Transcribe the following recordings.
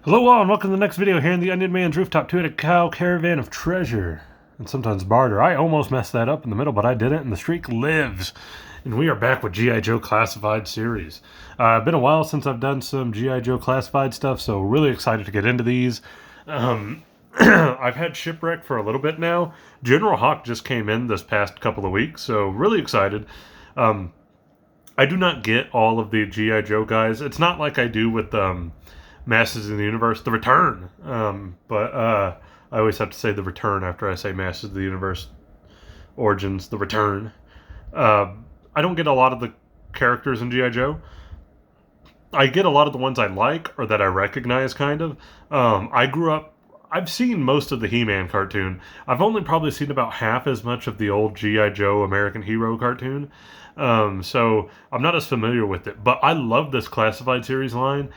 Hello all and welcome to the next video here in the Onion Man's Rooftop 2 at a cow caravan of treasure. And sometimes barter. I almost messed that up in the middle, but I didn't, and the streak lives. And we are back with G.I. Joe Classified series. Been a while since I've done some G.I. Joe Classified stuff, so really excited to get into these. I've had Shipwreck for a little bit now. General Hawk just came in this past couple of weeks, so really excited. I do not get all of the G.I. Joe guys. It's not like I do with Masters of the Universe, The Return. But I always have to say The Return after I say Masters of the Universe Origins, The Return. I don't get a lot of the characters in G.I. Joe. I get a lot of the ones I like or that I recognize, kind of. I've seen most of the He-Man cartoon. I've only probably seen about half as much of the old G.I. Joe American Hero cartoon. So I'm not as familiar with it. But I love this Classified series line.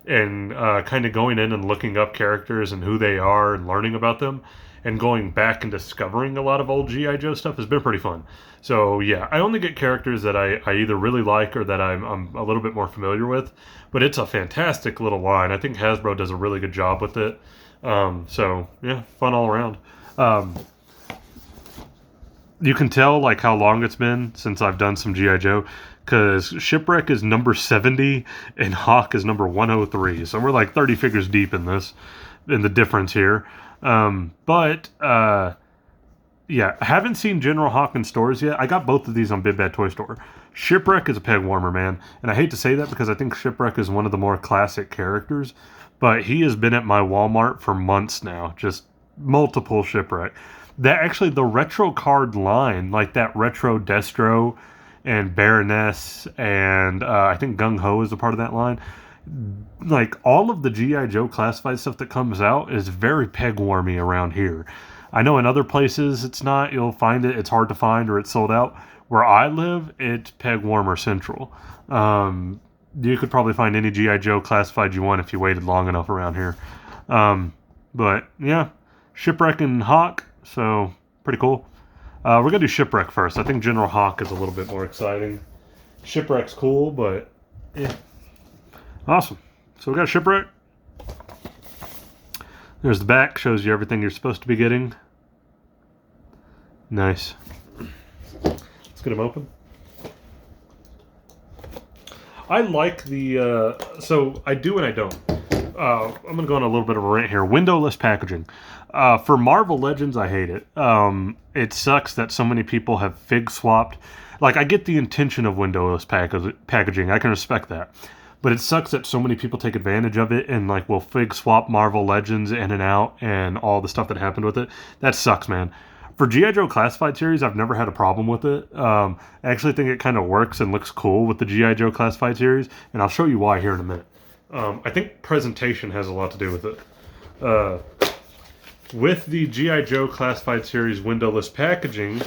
And kind of going in and looking up characters and who they are and learning about them and going back and discovering a lot of old G.I. Joe stuff has been pretty fun. So yeah, I only get characters that I either really like or that I'm a little bit more familiar with, but it's a fantastic little line. I think Hasbro does a really good job with it. So yeah, fun all around. You can tell like how long it's been since I've done some G.I. Joe, because Shipwreck is number 70 and Hawk is number 103. So we're like 30 figures deep in the difference here. Yeah, I haven't seen General Hawk in stores yet. I got both of these on Big Bad Toy Store. Shipwreck is a peg warmer, man. And I hate to say that because I think Shipwreck is one of the more classic characters, but he has been at my Walmart for months now. Just multiple Shipwreck. That actually, the retro card line, like that retro Destro and Baroness, and I think Gung Ho is a part of that line. Like all of the G.I. Joe Classified stuff that comes out is very peg warmy around here. I know in other places it's not. You'll find it. It's hard to find or it's sold out. Where I live, it's peg warmer central. You could probably find any G.I. Joe Classified you want if you waited long enough around here. But yeah, Shipwreck and Hawk. So, pretty cool. We're going to do Shipwreck first. I think General Hawk is a little bit more exciting. Shipwreck's cool, but yeah. Awesome. So we got Shipwreck. There's the back. Shows you everything you're supposed to be getting. Nice. Let's get him open. I like the... so, I do and I don't. I'm going to go on a little bit of a rant here. Windowless packaging. For Marvel Legends, I hate it. It sucks that so many people have fig swapped. Like, I get the intention of windowless packaging. I can respect that. But it sucks that so many people take advantage of it and, like, will fig swap Marvel Legends in and out and all the stuff that happened with it. That sucks, man. For G.I. Joe Classified series, I've never had a problem with it. I actually think it kind of works and looks cool with the G.I. Joe Classified series, and I'll show you why here in a minute. I think presentation has a lot to do with it. With the G.I. Joe Classified series windowless packaging,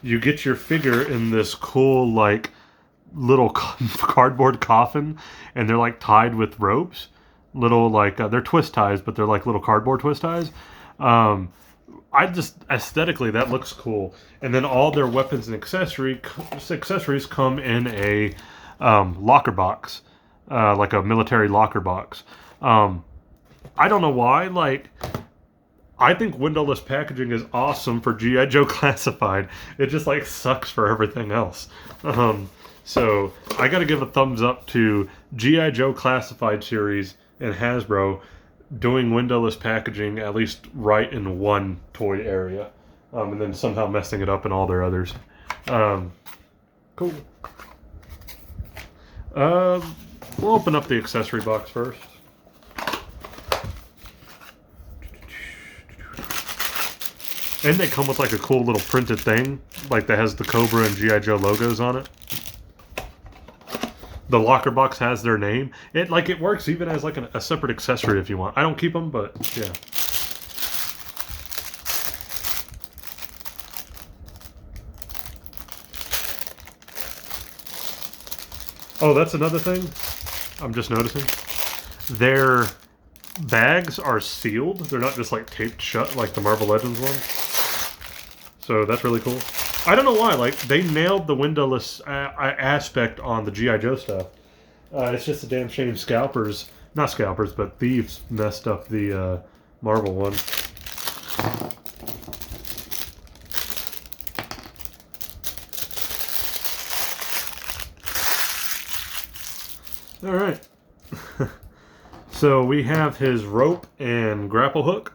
you get your figure in this cool, like, little cardboard coffin, and they're, like, tied with ropes. Little, like, they're twist ties, but they're, like, little cardboard twist ties. Aesthetically, that looks cool. And then all their weapons and accessories come in a locker box. Like a military locker box. I don't know why, like... I think windowless packaging is awesome for G.I. Joe Classified. It just, like, sucks for everything else. So, I gotta give a thumbs up to G.I. Joe Classified series and Hasbro doing windowless packaging, at least right in one toy area. And then somehow messing it up in all their others. Cool. We'll open up the accessory box first. And they come with like a cool little printed thing, like that has the Cobra and G.I. Joe logos on it. The locker box has their name. It works even as like a separate accessory if you want. I don't keep them, but yeah. Oh, that's another thing I'm just noticing. Their bags are sealed. They're not just like taped shut like the Marvel Legends one. So that's really cool. I don't know why. Like, they nailed the windowless aspect on the G.I. Joe stuff. It's just a damn shame scalpers not scalpers, but thieves messed up the Marvel one. All right. So we have his rope and grapple hook.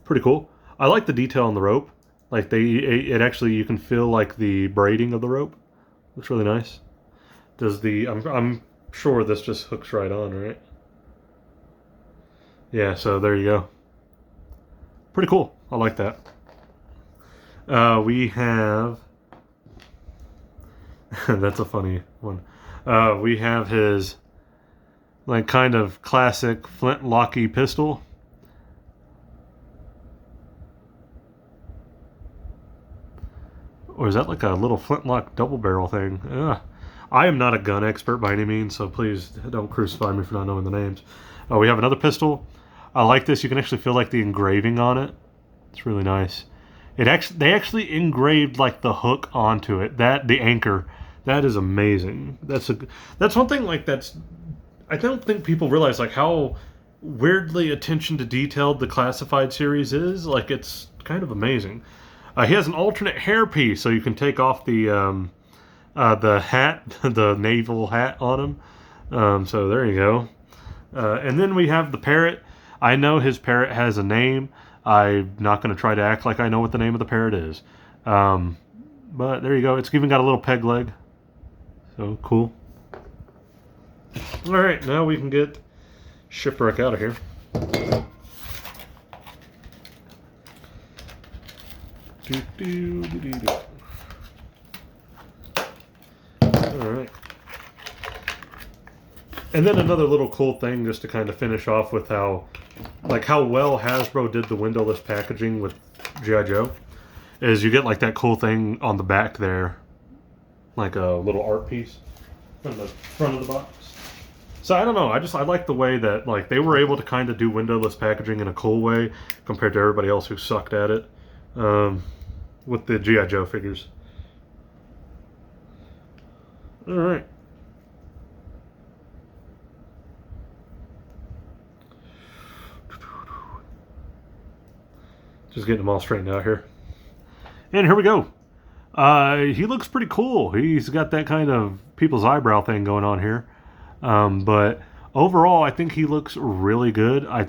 Pretty cool. I like the detail on the rope. Like it actually, you can feel like the braiding of the rope. Looks really nice. Does the I'm sure this just hooks right on, right? Yeah, so there you go. Pretty cool. I like that. We have that's a funny one. We have his like kind of classic flintlocky pistol. Or is that like a little flintlock double barrel thing? I am not a gun expert by any means, so please don't crucify me for not knowing the names. We have another pistol. I like this. You can actually feel like the engraving on it. It's really nice. They actually engraved like the hook onto it. The anchor. That is amazing. That's one thing like I don't think people realize like how weirdly attention to detailed the classified series is. Like it's kind of amazing. He has an alternate hairpiece, so you can take off the hat, the naval hat on him. So there you go. And then we have the parrot. I know his parrot has a name. I'm not going to try to act like I know what the name of the parrot is. But there you go. It's even got a little peg leg. So cool. All right, now we can get Shipwreck out of here. Alright. And then another little cool thing just to kind of finish off with how well Hasbro did the windowless packaging with G.I. Joe is you get like that cool thing on the back there, like a little art piece from the front of the box. So I don't know, I like the way that like they were able to kind of do windowless packaging in a cool way compared to everybody else who sucked at it. With the G.I. Joe figures. Alright. Just getting them all straightened out here. And here we go. He looks pretty cool. He's got that kind of people's eyebrow thing going on here. But overall, I think he looks really good. I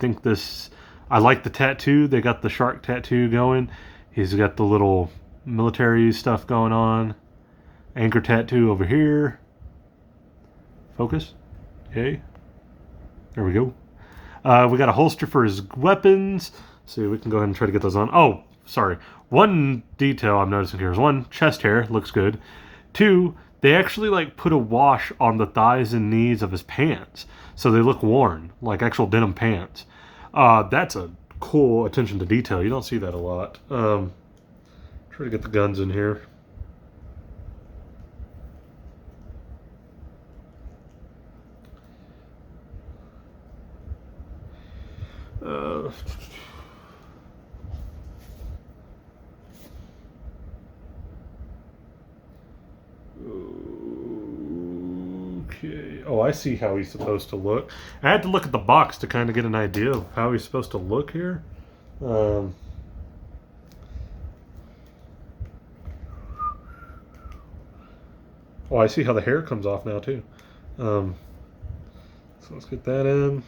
like the tattoo. They got the shark tattoo going. He's got the little military stuff going on. Anchor tattoo over here. Focus. Okay. There we go. We got a holster for his weapons. So we can go ahead and try to get those on. Oh, sorry. One detail I'm noticing here is one, chest hair looks good. Two, they actually like put a wash on the thighs and knees of his pants. So they look worn, like actual denim pants. That's a cool attention to detail. You don't see that a lot. Try to get the guns in here. Okay. Oh, I see how he's supposed to look. I had to look at the box to kind of get an idea of how he's supposed to look here. Oh, I see how the hair comes off now too. So let's get that in.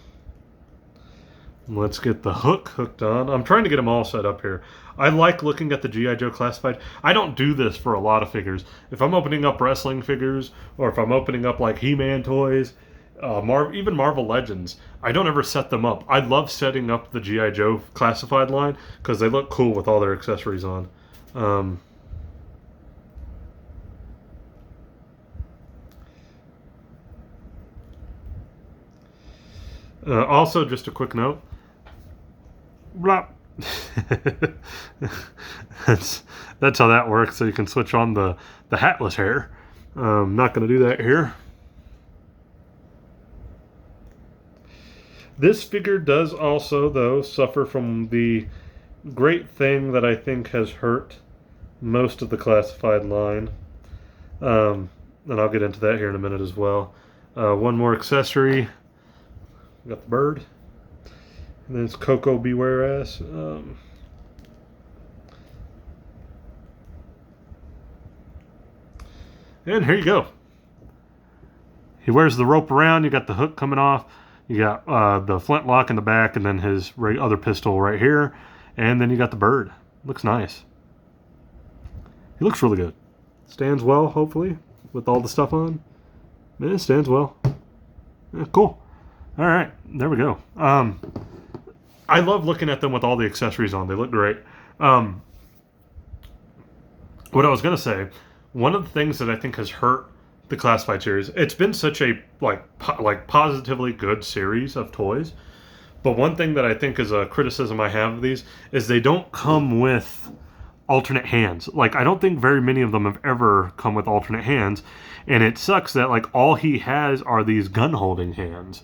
Let's get the hook hooked on. I'm trying to get them all set up here. I like looking at the G.I. Joe Classified. I don't do this for a lot of figures. If I'm opening up wrestling figures, or if I'm opening up like He-Man toys, even Marvel Legends, I don't ever set them up. I love setting up the G.I. Joe Classified line because they look cool with all their accessories on. Also, just a quick note. Blah. that's how that works. So you can switch on the hatless hair. I'm not going to do that here. This figure does also, though, suffer from the great thing that I think has hurt most of the classified line. And I'll get into that here in a minute as well. One more accessory. We got the bird. And then it's Coco Beware Ass. And here you go. He wears the rope around. You got the hook coming off. You got the flintlock in the back, and then his other pistol right here. And then you got the bird. Looks nice. He looks really good. Stands well, hopefully, with all the stuff on. It stands well. Yeah, cool. All right, there we go. I love looking at them with all the accessories on. They look great. What I was gonna say, one of the things that I think has hurt the Classified series, it's been such a positively good series of toys. But one thing that I think is a criticism I have of these is they don't come with alternate hands. Like, I don't think very many of them have ever come with alternate hands, and it sucks that like all he has are these gun holding hands.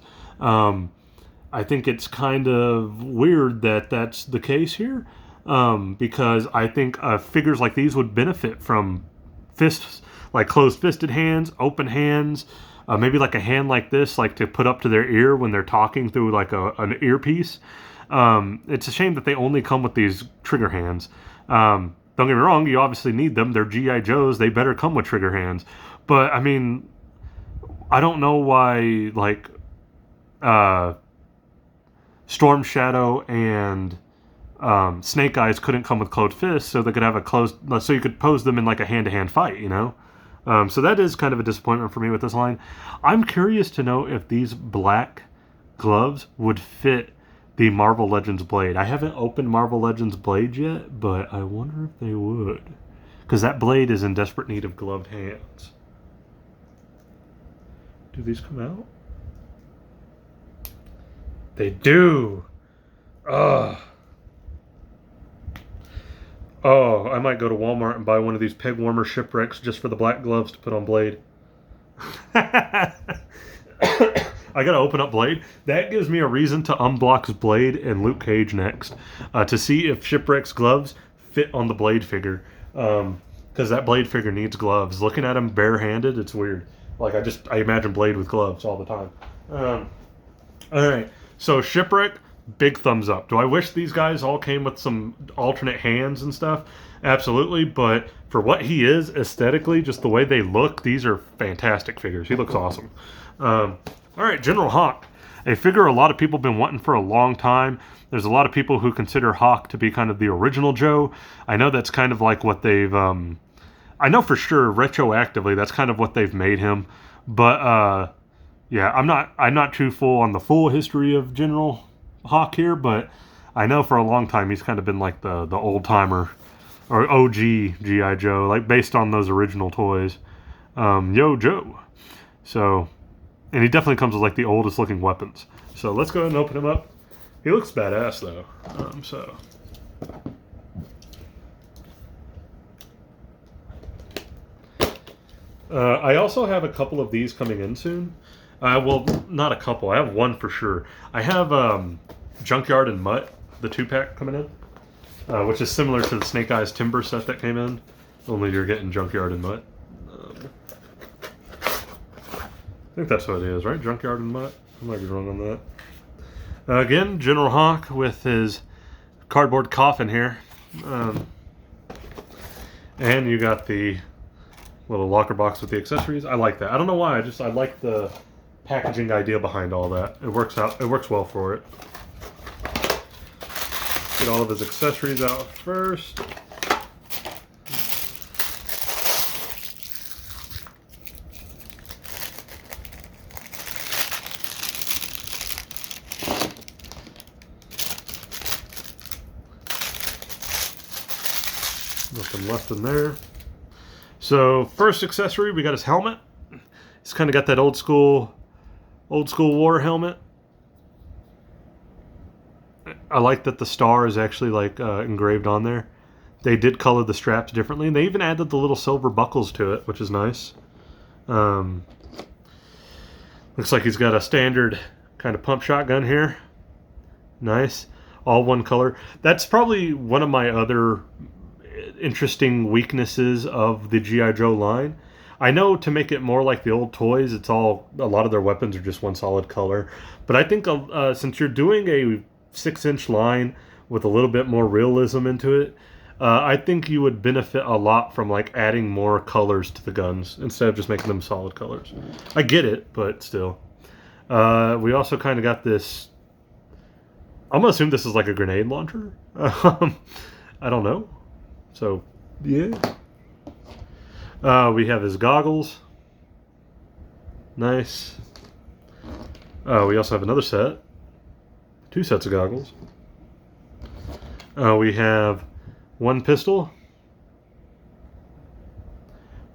I think it's kind of weird that that's the case here, because I think figures like these would benefit from fists, like closed-fisted hands, open hands, maybe like a hand like this, like to put up to their ear when they're talking through like an earpiece. It's a shame that they only come with these trigger hands. Don't get me wrong, you obviously need them. They're G.I. Joes. They better come with trigger hands. But, I mean, I don't know why, like, Storm Shadow and Snake Eyes couldn't come with closed fists, so they could have so you could pose them in like a hand-to-hand fight, you know? So that is kind of a disappointment for me with this line. I'm curious to know if these black gloves would fit the Marvel Legends blade. I haven't opened Marvel Legends blade yet, but I wonder if they would. Because that blade is in desperate need of gloved hands. Do these come out? They do. Ugh. Oh, I might go to Walmart and buy one of these peg warmer Shipwrecks just for the black gloves to put on Blade. I gotta open up Blade. That gives me a reason to unbox Blade and Luke Cage next, to see if Shipwreck's gloves fit on the Blade figure. Because that Blade figure needs gloves. Looking at him barehanded, it's weird. Like, I imagine Blade with gloves all the time. Alright, so Shipwreck, big thumbs up. Do I wish these guys all came with some alternate hands and stuff? Absolutely, but for what he is aesthetically, just the way they look, these are fantastic figures. He looks awesome. Alright, General Hawk. A figure a lot of people have been wanting for a long time. There's a lot of people who consider Hawk to be kind of the original Joe. I know that's kind of like what they've... I know for sure, retroactively, that's kind of what they've made him. But, yeah, I'm not too full on the full history of General Hawk here, but I know for a long time he's kind of been like the old-timer, or OG G.I. Joe, like based on those original toys. Yo, Joe. So... And he definitely comes with like the oldest looking weapons. So let's go ahead and open him up. He looks badass though. I also have a couple of these coming in soon. Well, not a couple. I have one for sure. I have Junkyard and Mutt, the 2-pack coming in, which is similar to the Snake Eyes Timber set that came in. Only you're getting Junkyard and Mutt. I think that's what it is, right? Junkyard and Mutt? I might be wrong on that. Again, General Hawk with his cardboard coffin here. And you got the little locker box with the accessories. I like that. I don't know why, I like the packaging idea behind all that. It works well for it. Get all of his accessories out first. Nothing left in there. So first accessory, we got his helmet. He's kind of got that old school war helmet. I like that the star is actually like engraved on there. They did color the straps differently, and they even added the little silver buckles to it, which is nice. Looks like he's got a standard kind of pump shotgun here. Nice. All one color. That's probably one of my other interesting weaknesses of the G.I. Joe line. I know to make it more like the old toys, a lot of their weapons are just one solid color. But I think since you're doing a 6-inch line with a little bit more realism into it, I think you would benefit a lot from like adding more colors to the guns instead of just making them solid colors. I get it, but still. We also kind of got this. I'm gonna assume this is like a grenade launcher. I don't know. So, yeah. We have his goggles. Nice. We also have another set. 2 sets of goggles. We have one pistol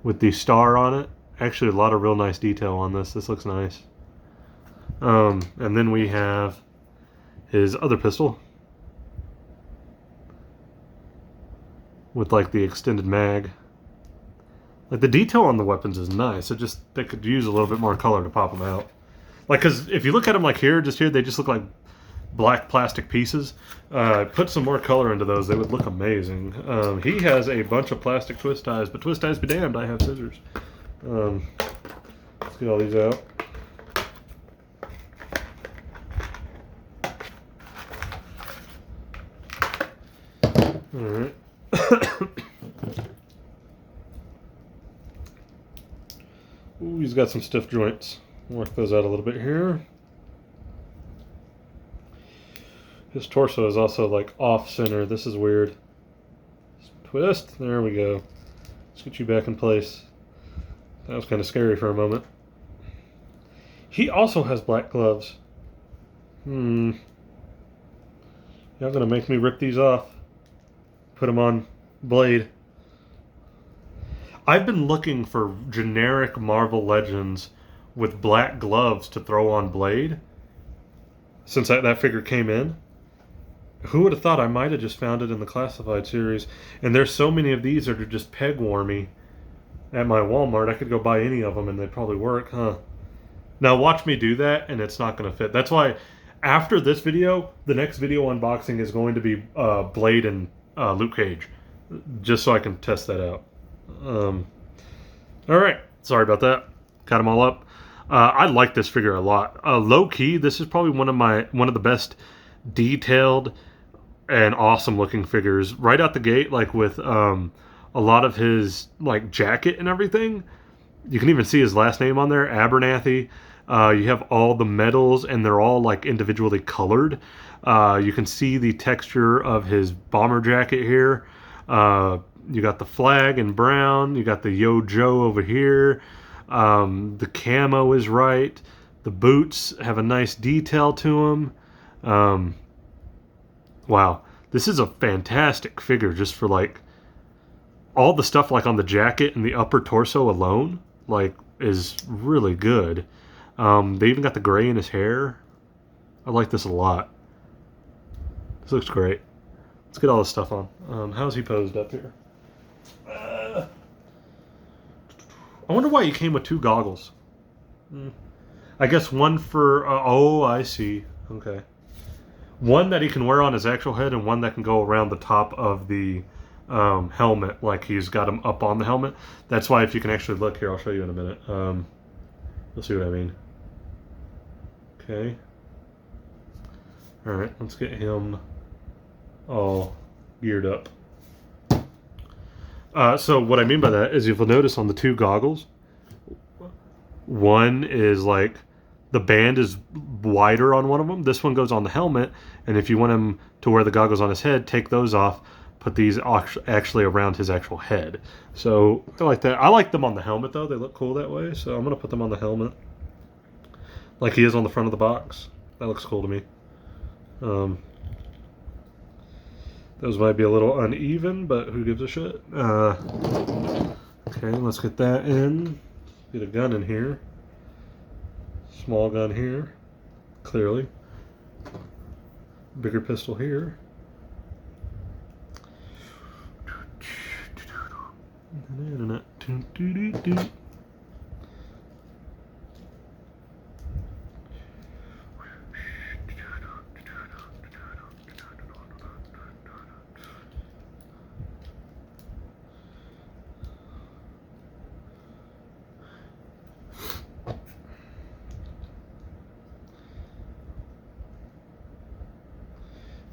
with the star on it. Actually, a lot of real nice detail on this. This looks nice. And then we have his other pistol with like the extended mag. Like the detail on the weapons is nice. They could use a little bit more color to pop them out. Like, cause if you look at them like here, they just look like black plastic pieces. Put some more color into those, they would look amazing. He has a bunch of plastic twist ties, but twist ties be damned, I have scissors. Let's get all these out. Alright. Ooh, he's got some stiff joints. Work those out a little bit here. His torso is also like off center. This is weird. Twist. There we go. Let's get you back in place. That was kind of scary for a moment. He also has black gloves. Y'all gonna make me rip these off. Put them on Blade. I've been looking for generic Marvel Legends with black gloves to throw on Blade since that figure came in. Who would have thought? I might have just found it in the Classified series. And there's so many of these that are just peg-warmy at my Walmart. I could go buy any of them and they'd probably work, huh? Now watch me do that and it's not going to fit. That's why after this video, the next video unboxing is going to be Blade and Luke Cage. Just so I can test that out. Alright, sorry about that. Got them all up. I like this figure a lot. Low key, this is probably one of the best detailed and awesome looking figures right out the gate. Like with a lot of his like jacket and everything. You can even see his last name on there, Abernathy. You have all the medals and they're all like individually colored. You can see the texture of his bomber jacket here. You got the flag in brown. You got the Yo Joe over here. The camo is right. The boots have a nice detail to them. Wow, this is a fantastic figure just for like all the stuff like on the jacket and the upper torso alone, like is really good. They even got the gray in his hair. I like this a lot. This looks great. Let's get all this stuff on. How's he posed up here? I wonder why he came with 2 goggles. I guess one for... oh, I see. Okay. One that he can wear on his actual head and one that can go around the top of the helmet, like he's got him up on the helmet. That's why if you can actually look here, I'll show you in a minute. You'll see what I mean. Okay. Alright, let's get him all geared up. So what I mean by that is if you'll notice on the 2 goggles, one is like the band is wider on one of them. This one goes on the helmet, and if you want him to wear the goggles on his head, take those off, put these actually around his actual head. So I like that. I like them on the helmet though. They look cool that way, so I'm going to put them on the helmet like he is on the front of the box. That looks cool to me. Those might be a little uneven, but who gives a shit? Okay, let's get that in. Get a gun in here. Small gun here, clearly. Bigger pistol here.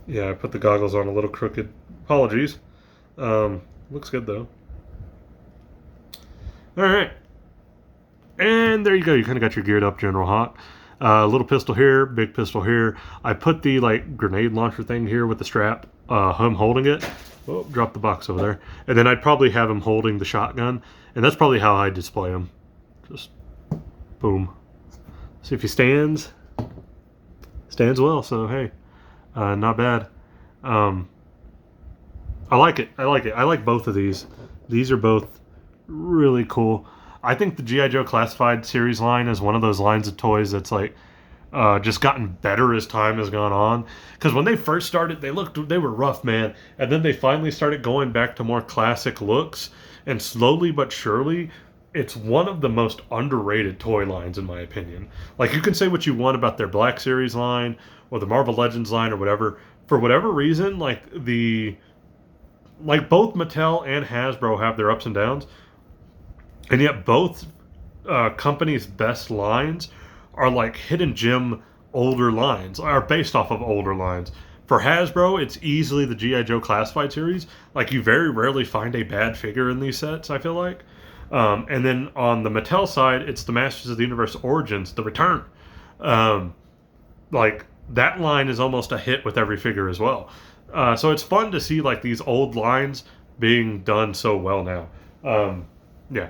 Yeah, I put the goggles on a little crooked. Apologies. Looks good though. All right. And there you go. You kind of got your geared up General Hawk. Little pistol here, big pistol here. I put the like grenade launcher thing here with the strap. Him holding it. Oh, drop the box over there. And then I'd probably have him holding the shotgun. And that's probably how I display him. Just boom. See if he stands. Stands well. So hey, not bad. I like it. I like it. I like both of these. These are both really cool. I think the G.I. Joe Classified series line is one of those lines of toys that's like just gotten better as time has gone on. Because when they first started, they were rough, man, and then they finally started going back to more classic looks. And slowly but surely, it's one of the most underrated toy lines in my opinion. Like you can say what you want about their Black Series line or the Marvel Legends line or whatever. For whatever reason, like both Mattel and Hasbro have their ups and downs, and yet both companies' best lines are like hidden gem older lines, are based off of older lines. For Hasbro, it's easily the G.I. Joe Classified series. Like, you very rarely find a bad figure in these sets, I feel like. And then on the Mattel side, it's the Masters of the Universe Origins, the Return. Um, like, that line is almost a hit with every figure as well. So it's fun to see, like, these old lines being done so well now. Yeah.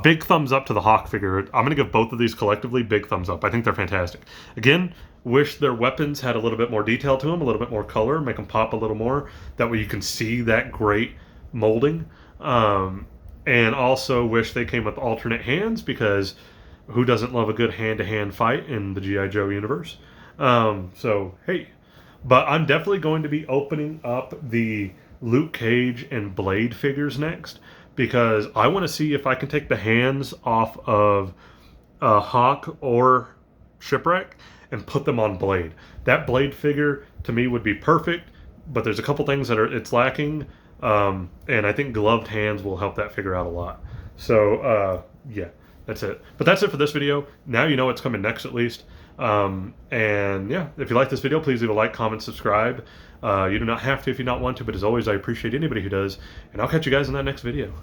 Big thumbs up to the Hawk figure. I'm going to give both of these collectively big thumbs up. I think they're fantastic. Again, wish their weapons had a little bit more detail to them, a little bit more color, make them pop a little more. That way you can see that great molding. And also wish they came with alternate hands, because who doesn't love a good hand-to-hand fight in the G.I. Joe universe? So, hey. But I'm definitely going to be opening up the Luke Cage and Blade figures next, because I want to see if I can take the hands off of Hawk or Shipwreck and put them on Blade. That Blade figure to me would be perfect, but there's a couple things that it's lacking, and I think gloved hands will help that figure out a lot. So yeah, that's it. But that's it for this video. Now you know what's coming next, at least. And yeah, if you like this video, please leave a like, comment, subscribe. You do not have to if you not want to, but as always, I appreciate anybody who does, and I'll catch you guys in that next video.